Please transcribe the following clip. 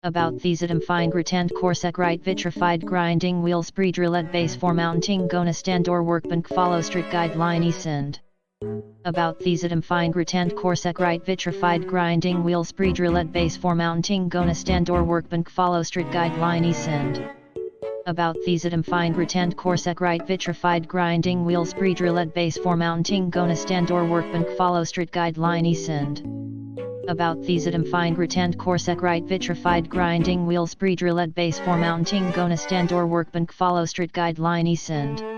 About these item fine gratand coarse right vitrified grinding wheels pre-drill at base for mounting gonna stand or workbench follow strict guideline send. About these item fine gratand coarse right vitrified grinding wheels pre-drill at base for mounting gonna stand or workbench follow strict guideline send. About these item fine gratand coarse right vitrified grinding wheels pre-drill at base for mounting gonna stand or workbench follow strict guideline send. About these item fine gratand coarse right vitrified grinding wheels pre-drill at base for mounting gonna stand or workbench follow strict guideline send.